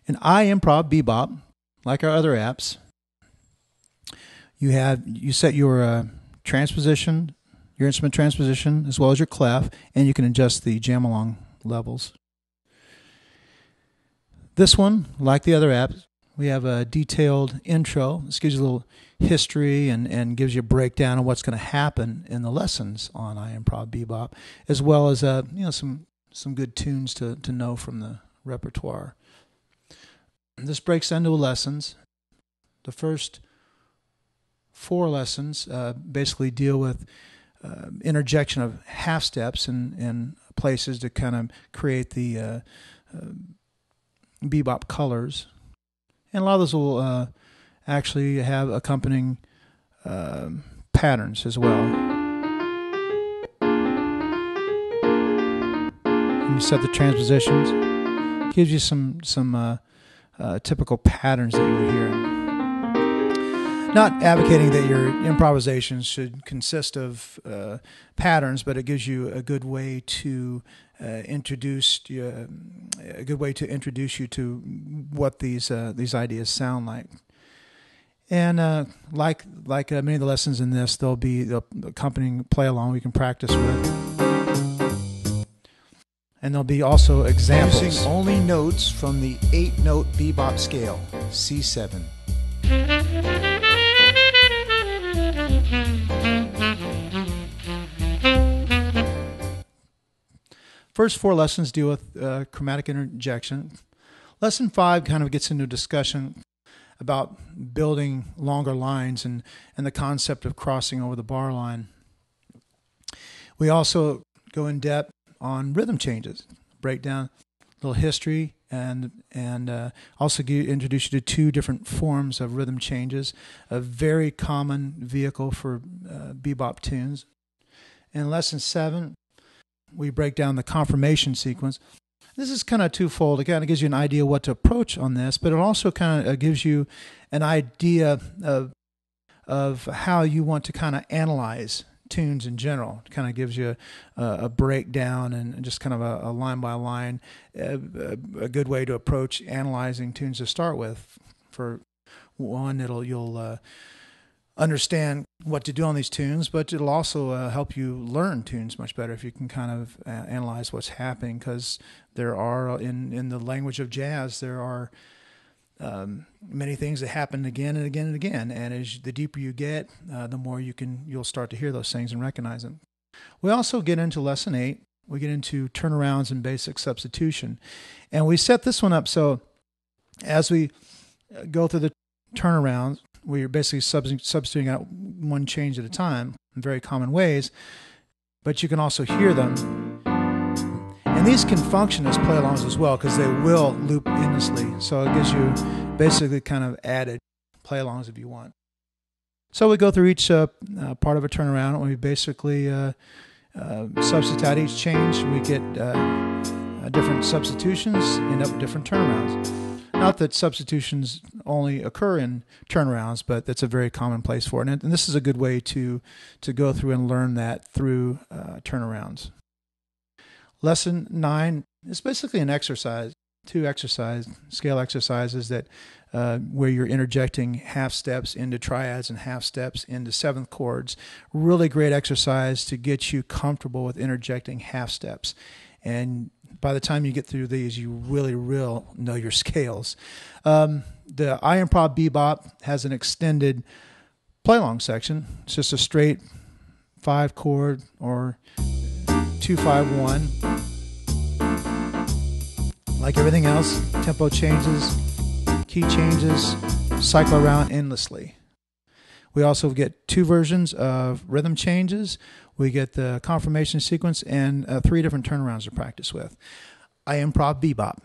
In iImprov-Bebop, like our other apps, you set your transposition, your instrument transposition, as well as your clef, and you can adjust the jam-along levels. This one, like the other apps, we have a detailed intro. This gives you a little history and gives you a breakdown of what's going to happen in the lessons on iImprov-Bebop, as well as some good tunes to know from the repertoire. This breaks down to lessons. The first 4 lessons basically deal with interjection of half steps in places to kind of create the bebop colors. And a lot of those will actually have accompanying patterns as well. And you set the transpositions. It gives you some typical patterns that you would hear. Not advocating that your improvisations should consist of patterns, but it gives you a good way to introduce you to what these ideas sound like. And like many of the lessons in this, there'll be the accompanying play along we can practice with. And there'll be also examples. Using only notes from the 8-note bebop scale, C7. First 4 lessons deal with chromatic interjection. Lesson 5 kind of gets into a discussion about building longer lines and the concept of crossing over the bar line. We also go in depth on rhythm changes, break down a little history, and also introduce you to 2 different forms of rhythm changes, a very common vehicle for bebop tunes. In lesson 7, we break down the confirmation sequence. This is kind of twofold. It kind of gives you an idea what to approach on this, but it also kind of gives you an idea of how you want to kind of analyze tunes in general. It kind of gives you a breakdown and just kind of a line by line, a good way to approach analyzing tunes to start with. For one, you'll understand what to do on these tunes, but it'll also help you learn tunes much better if you can kind of analyze what's happening, because there are, in the language of jazz, there are many things that happen again and again and again, and as the deeper you get, the more you'll start to hear those things and recognize them. We also get into lesson 8. We get into turnarounds and basic substitution, and we set this one up so as we go through the turnarounds, we're basically substituting out one change at a time in very common ways, but you can also hear them. And these can function as play-alongs as well, because they will loop endlessly. So it gives you basically kind of added play-alongs if you want. So we go through each part of a turnaround, and we basically substitute out each change. We get different substitutions, end up with different turnarounds. Not that substitutions only occur in turnarounds, but that's a very common place for it. And this is a good way to go through and learn that through turnarounds. Lesson 9 is basically an exercise, 2 scale exercises that where you're interjecting half steps into triads and half steps into 7th chords. Really great exercise to get you comfortable with interjecting half steps. And by the time you get through these, you really will know your scales. The iImprov-Bebop has an extended play-along section. It's just a straight 5-chord or 2-5-1. Like everything else, tempo changes, key changes, cycle around endlessly. We also get 2 versions of rhythm changes. We get the confirmation sequence and 3 different turnarounds to practice with. iImprov-Bebop.